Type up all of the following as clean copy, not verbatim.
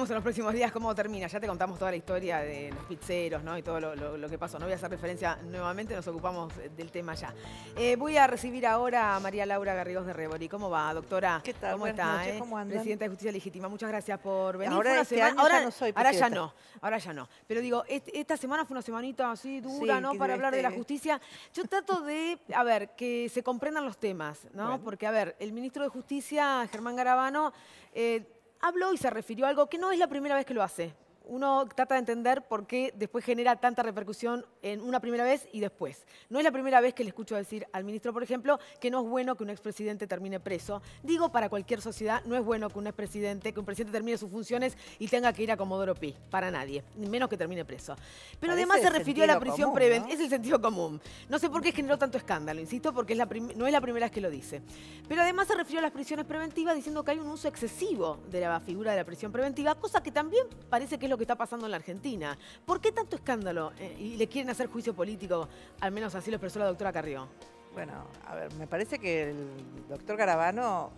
En los próximos días cómo termina. Ya te contamos toda la historia de los pizzeros, ¿no? Y todo lo que pasó. No voy a hacer referencia nuevamente, nos ocupamos del tema ya. Voy a recibir ahora a María Laura Garrigós de Rebori. ¿Cómo va, doctora? ¿Qué tal? ¿Cómo Buenas está? noches, ¿cómo andan? Presidenta de Justicia Legítima. Muchas gracias por venir. Ahora Fue una este semana, año ya no soy ahora ya presidenta. no, ahora ya no. Pero digo, esta semana fue una semanita así dura, Sí, ¿no? que Para hablar de la justicia. Yo trato de, a ver, que se comprendan los temas, ¿no? Bueno. Porque, a ver, el ministro de Justicia, Germán Garabano, habló y se refirió a algo que no es la primera vez que lo hace. Uno trata de entender por qué después genera tanta repercusión en una primera vez y después. No es la primera vez que le escucho decir al ministro, por ejemplo, que no es bueno que un expresidente termine preso. Digo, para cualquier sociedad, no es bueno que un expresidente, que un presidente termine sus funciones y tenga que ir a Comodoro Pi. Para nadie, ni menos que termine preso. Pero Parece además se el refirió a la sentido prisión común, preventiva. ¿no? Es el sentido común. No sé por qué generó tanto escándalo, insisto, porque no es la primera vez que lo dice. Pero además se refirió a las prisiones preventivas diciendo que hay un uso excesivo de la figura de la prisión preventiva, cosa que también parece que es lo que está pasando en la Argentina. ¿Por qué tanto escándalo? Y le quieren hacer juicio político, al menos así lo expresó la doctora Carrió. Bueno, a ver, me parece que el doctor Garabano,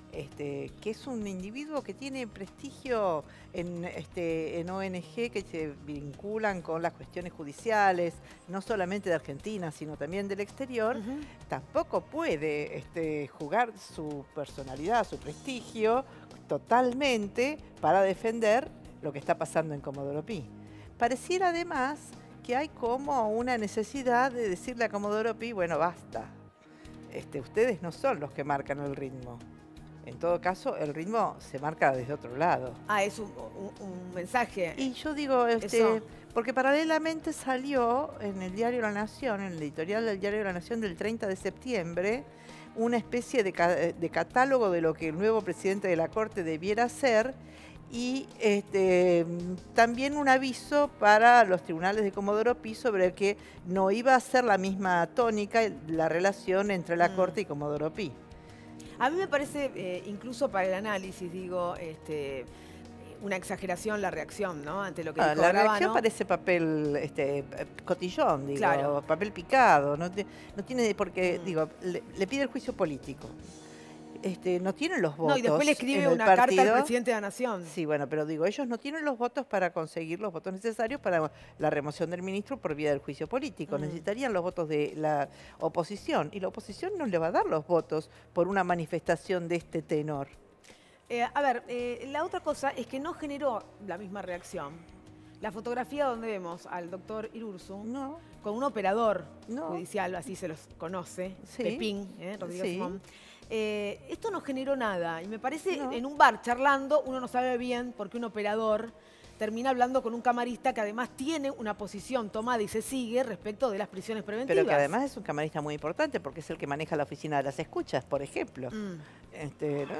que es un individuo que tiene prestigio en ONG que se vinculan con las cuestiones judiciales, no solamente de Argentina, sino también del exterior, tampoco puede jugar su personalidad, su prestigio totalmente para defender lo que está pasando en Comodoro Pi. Pareciera además que hay como una necesidad de decirle a Comodoro Pi, bueno, basta, ustedes no son los que marcan el ritmo. En todo caso, el ritmo se marca desde otro lado. Ah, es un mensaje. Y yo digo, porque paralelamente salió en el diario La Nación, en el editorial del diario La Nación del 30 de septiembre, una especie de catálogo de lo que el nuevo presidente de la Corte debiera hacer, y también un aviso para los tribunales de Comodoro Pi sobre que no iba a ser la misma tónica la relación entre la Corte y Comodoro Pi. A mí me parece, incluso para el análisis, digo, una exageración la reacción, ¿no? Ante lo que dijo La Garabano. reacción parece papel cotillón, digo, claro. papel picado. No tiene, porque, digo, le pide el juicio político. No tienen los votos. No, y después le escribe en el una partido. carta al presidente de la Nación. Sí, bueno, pero digo, ellos no tienen los votos para conseguir los votos necesarios para la remoción del ministro por vía del juicio político. Necesitarían los votos de la oposición, y la oposición no le va a dar los votos por una manifestación de este tenor. A ver, la otra cosa es que no generó la misma reacción. La fotografía donde vemos al doctor Irurzu con un operador judicial, así se los conoce, Pepín, Rodríguez Simón. Esto no generó nada y me parece en un bar charlando uno no sabe bien por qué un operador termina hablando con un camarista que además tiene una posición tomada y se sigue respecto de las prisiones preventivas. Pero que además es un camarista muy importante porque es el que maneja la oficina de las escuchas, por ejemplo. ¿No?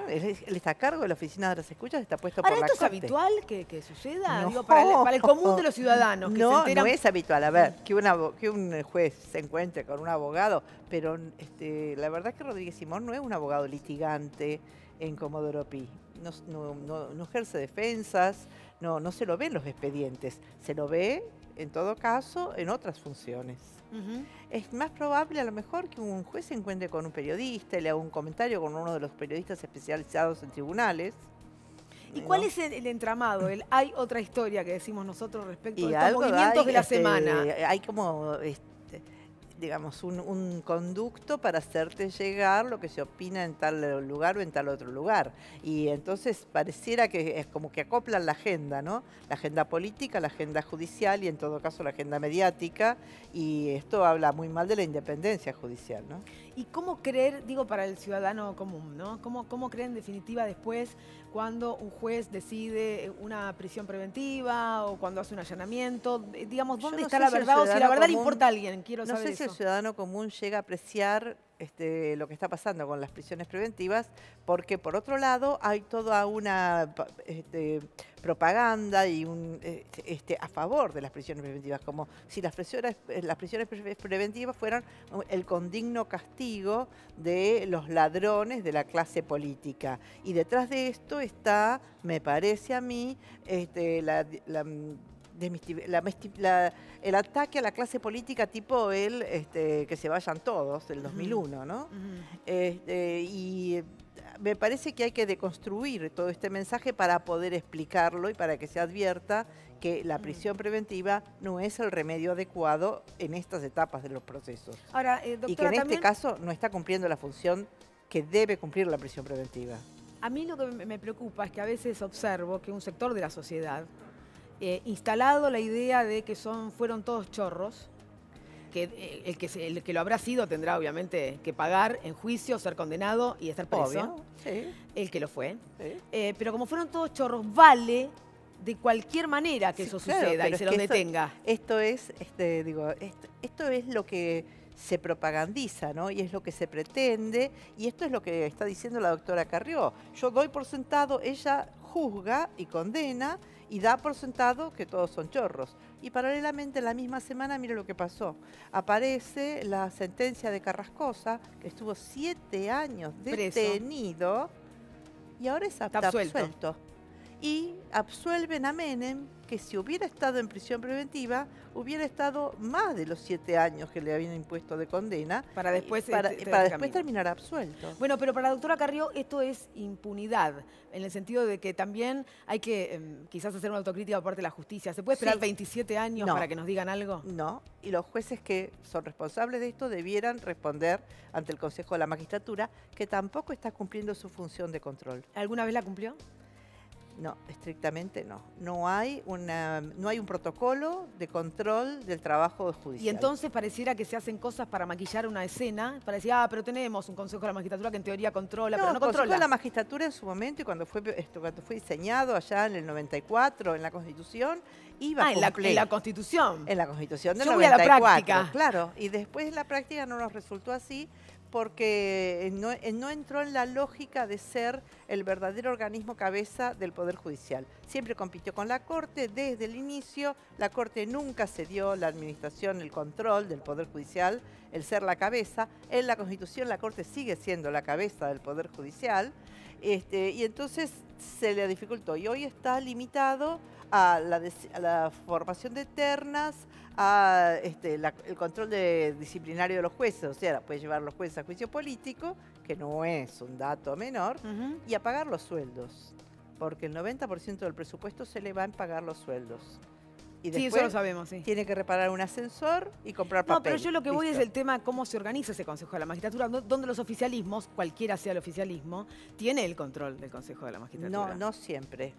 Él está a cargo de la oficina de las escuchas, está puesto por la Corte. ¿Esto es habitual que suceda? No. Digo, para el común de los ciudadanos. Que no, se enteran... no es habitual. A ver, que un juez se encuentre con un abogado, pero la verdad es que Rodríguez Simón no es un abogado litigante en Comodoro Pi. No ejerce defensas, no se lo ve en los expedientes, se lo ve, en todo caso, en otras funciones. Es más probable a lo mejor que un juez se encuentre con un periodista y le haga un comentario con uno de los periodistas especializados en tribunales. ¿Y cuál es el entramado? Hay otra historia que decimos nosotros respecto a estos movimientos de la semana. Hay como... digamos, un conducto para hacerte llegar lo que se opina en tal lugar o en tal otro lugar. Y entonces pareciera que es como que acoplan la agenda, ¿no? La agenda política, la agenda judicial y en todo caso la agenda mediática. Y esto habla muy mal de la independencia judicial, ¿no? ¿Y cómo creer, digo, para el ciudadano común, ¿no? ¿Cómo creer en definitiva después cuando un juez decide una prisión preventiva o cuando hace un allanamiento? Digamos, ¿dónde está la verdad o si la verdad le importa a alguien? Quiero saber eso. No sé si el ciudadano común llega a apreciar lo que está pasando con las prisiones preventivas, porque por otro lado hay toda una propaganda y a favor de las prisiones preventivas, como si las prisiones preventivas fueran el condigno castigo de los ladrones de la clase política. Y detrás de esto está, me parece a mí, el ataque a la clase política tipo que se vayan todos, del 2001, ¿no? Y me parece que hay que deconstruir todo este mensaje para poder explicarlo y para que se advierta que la prisión preventiva no es el remedio adecuado en estas etapas de los procesos. Ahora, doctora, y que en también, este caso no está cumpliendo la función que debe cumplir la prisión preventiva. a mí lo que me preocupa es que a veces observo que un sector de la sociedad, instalado la idea de que fueron todos chorros, que el que lo habrá sido tendrá obviamente que pagar en juicio, ser condenado y estar preso. Obvio, sí. El que lo fue. Sí. Pero como fueron todos chorros, vale de cualquier manera que eso claro, suceda y pero se es los que detenga. Esto es lo que se propagandiza, ¿no? Y es lo que se pretende, y esto es lo que está diciendo la doctora Carrió. Yo doy por sentado, ella juzga y condena y da por sentado que todos son chorros. Y paralelamente en la misma semana, mire lo que pasó. Aparece la sentencia de Carrascosa, que estuvo 7 años detenido, y ahora está absuelto. Y absuelven a Menem, que si hubiera estado en prisión preventiva, hubiera estado más de los 7 años que le habían impuesto de condena, para después, para después terminar absuelto. Bueno, pero para la doctora Carrió esto es impunidad, en el sentido de que también hay que quizás hacer una autocrítica por parte de la justicia. ¿Se puede esperar 27 años para que nos digan algo? No, y los jueces que son responsables de esto debieran responder ante el Consejo de la Magistratura, que tampoco está cumpliendo su función de control. ¿Alguna vez la cumplió? No, estrictamente no. No hay un protocolo de control del trabajo judicial. Y entonces pareciera que se hacen cosas para maquillar una escena. Parecía, pero tenemos un Consejo de la Magistratura que en teoría controla, pero no controla. El Consejo de la Magistratura en su momento, y cuando fue diseñado allá en el 94, en la Constitución, iba a cumplir. En la Constitución. En la Constitución del Yo voy 94, a la práctica. Claro. Y después en la práctica no nos resultó así, porque no entró en la lógica de ser el verdadero organismo cabeza del Poder Judicial. Siempre compitió con la Corte desde el inicio. La Corte nunca cedió la administración, el control del Poder Judicial, el ser la cabeza. En la Constitución la Corte sigue siendo la cabeza del Poder Judicial, y entonces se le dificultó. Y hoy está limitado a la formación de ternas, el control disciplinario de los jueces, o sea, puede llevar a los jueces a juicio político, que no es un dato menor, y a pagar los sueldos, porque el 90% del presupuesto se le va en pagar los sueldos. Y después eso lo sabemos, tiene que reparar un ascensor y comprar papel. No, pero yo lo que voy es el tema cómo se organiza ese Consejo de la Magistratura, donde los oficialismos, cualquiera sea el oficialismo, tiene el control del Consejo de la Magistratura. No siempre.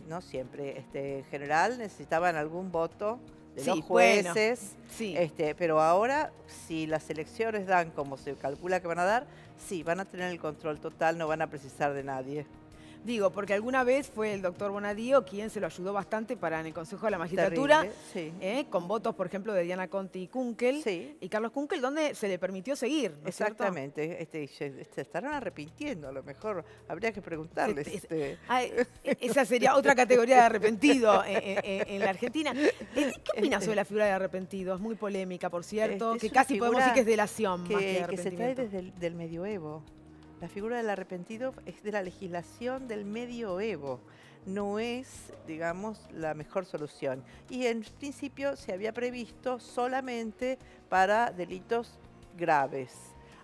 En general necesitaban algún voto de los jueces, pero ahora, si las elecciones dan como se calcula que van a dar, sí, van a tener el control total, no van a precisar de nadie. Digo, porque alguna vez fue el doctor Bonadío quien se lo ayudó bastante para en el Consejo de la Magistratura, con votos, por ejemplo, de Diana Conti y Kunkel, y Carlos Kunkel, donde se le permitió seguir, ¿no es cierto? Exactamente. Se estarán arrepintiendo, a lo mejor habría que preguntarles. Esa sería otra categoría de arrepentido en la Argentina. ¿Qué opinas sobre la figura de arrepentido? Es muy polémica, por cierto, que casi podemos decir que es delación más que arrepentimiento. Que se trae del medioevo. La figura del arrepentido es de la legislación del medioevo, no es, digamos, la mejor solución. Y en principio se había previsto solamente para delitos graves.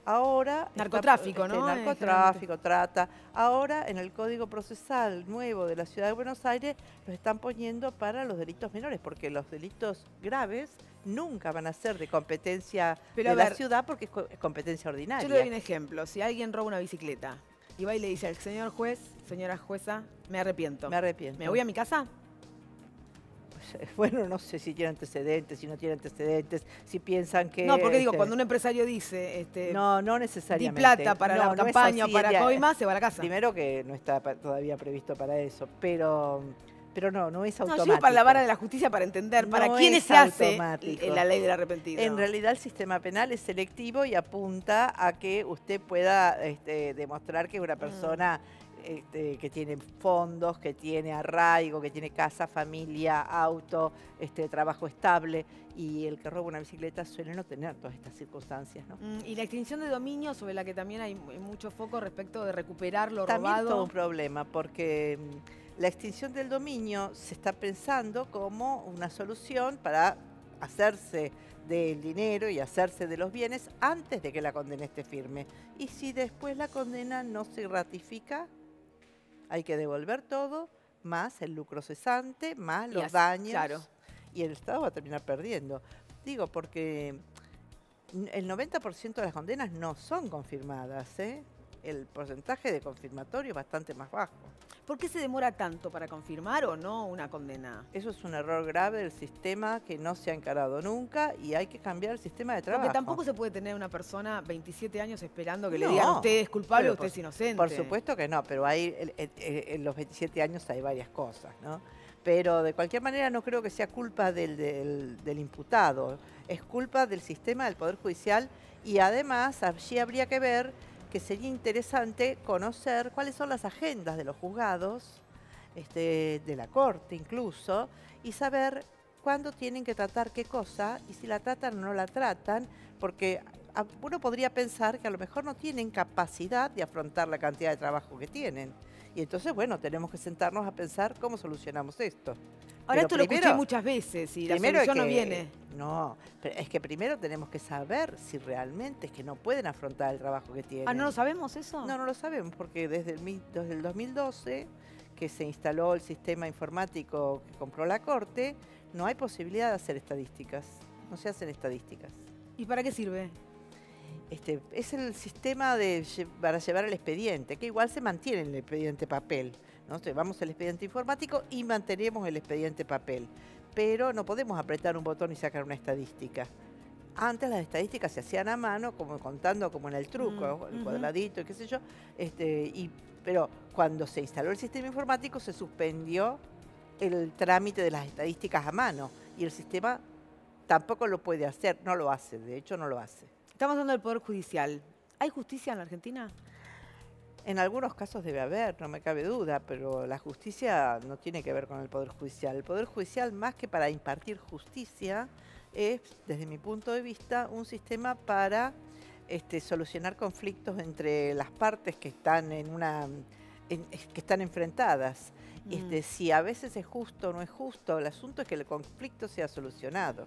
Ahora narcotráfico, ¿no? Narcotráfico, trata. Ahora en el Código Procesal nuevo de la Ciudad de Buenos Aires los están poniendo para los delitos menores, porque los delitos graves nunca van a ser de competencia de la ciudad, porque es competencia ordinaria. Yo le doy un ejemplo. Si alguien roba una bicicleta y va y le dice al señor juez, señora jueza, me arrepiento. ¿Me voy a mi casa? Bueno, no sé si tiene antecedentes, si no tiene antecedentes, si piensan que... No, porque digo, cuando un empresario dice... no necesariamente. Di plata para la campaña o para Coima, se va a la casa. Primero que no está todavía previsto para eso, pero no es automático. No, yo para la vara de la justicia para entender para quiénes se hace la ley del arrepentido. En realidad el sistema penal es selectivo y apunta a que usted pueda demostrar que es una persona... que tiene fondos, que tiene arraigo, que tiene casa, familia, auto, trabajo estable, y el que roba una bicicleta suele no tener todas estas circunstancias, ¿no? Y la extinción de dominio, sobre la que también hay mucho foco respecto de recuperar lo también robado. También todo un problema, porque la extinción del dominio se está pensando como una solución para hacerse del dinero y hacerse de los bienes antes de que la condena esté firme. Y si después la condena no se ratifica, hay que devolver todo, más el lucro cesante, más los daños, claro. y el Estado va a terminar perdiendo. Digo, porque el 90% de las condenas no son confirmadas, ¿eh? El porcentaje de confirmatorio es bastante más bajo. ¿Por qué se demora tanto para confirmar o no una condena? Eso es un error grave del sistema que no se ha encarado nunca y hay que cambiar el sistema de trabajo. Porque tampoco se puede tener una persona 27 años esperando que le digan usted es culpable o usted es inocente. Por supuesto que no, pero hay, en los 27 años hay varias cosas, ¿no? Pero de cualquier manera no creo que sea culpa del imputado, es culpa del sistema del Poder Judicial y además allí habría que ver que sería interesante conocer cuáles son las agendas de los juzgados, de la Corte incluso, y saber cuándo tienen que tratar qué cosa y si la tratan o no la tratan, porque uno podría pensar que a lo mejor no tienen capacidad de afrontar la cantidad de trabajo que tienen. Y entonces, bueno, tenemos que sentarnos a pensar cómo solucionamos esto. Ahora esto lo escuché muchas veces y la solución no viene. No, pero es que primero tenemos que saber si realmente es que no pueden afrontar el trabajo que tienen. Ah, ¿no lo sabemos eso? No, no lo sabemos, porque desde el 2012, que se instaló el sistema informático que compró la Corte, no hay posibilidad de hacer estadísticas. No se hacen estadísticas. ¿Y para qué sirve? Es el sistema para llevar el expediente, que igual se mantiene en el expediente papel, ¿no? Llevamos el expediente informático y mantenemos el expediente papel, pero no podemos apretar un botón y sacar una estadística. Antes las estadísticas se hacían a mano, como contando como en el truco, el cuadradito y qué sé yo, pero cuando se instaló el sistema informático se suspendió el trámite de las estadísticas a mano y el sistema tampoco lo puede hacer, no lo hace, de hecho no lo hace. Estamos hablando del Poder Judicial. ¿Hay justicia en la Argentina? En algunos casos debe haber, no me cabe duda, pero la justicia no tiene que ver con el Poder Judicial. El Poder Judicial, más que para impartir justicia, es, desde mi punto de vista, un sistema para solucionar conflictos entre las partes que están que están enfrentadas. Si a veces es justo o no es justo, el asunto es que el conflicto sea solucionado.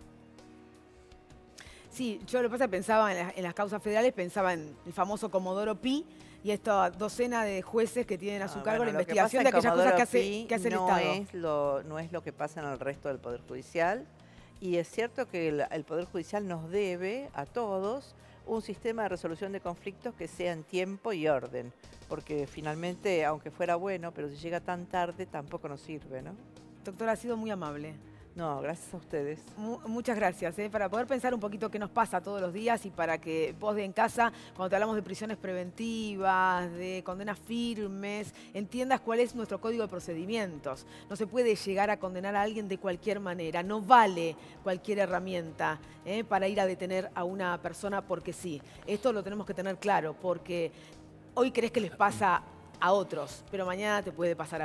Sí, yo lo que pasa es que pensaba en las causas federales, pensaba en el famoso Comodoro Pi y esta docena de jueces que tienen a su cargo la investigación de aquellas cosas que hace el Estado. No es lo que pasa en el resto del Poder Judicial. Y es cierto que el Poder Judicial nos debe a todos un sistema de resolución de conflictos que sea en tiempo y orden. Porque finalmente, aunque fuera bueno, pero si llega tan tarde tampoco nos sirve, ¿no? Doctora, ha sido muy amable. No, gracias a ustedes. Muchas gracias, para poder pensar un poquito qué nos pasa todos los días y para que vos en casa, cuando te hablamos de prisiones preventivas, de condenas firmes, entiendas cuál es nuestro código de procedimientos. No se puede llegar a condenar a alguien de cualquier manera, no vale cualquier herramienta para ir a detener a una persona porque sí. Esto lo tenemos que tener claro, porque hoy crees que les pasa a otros, pero mañana te puede pasar a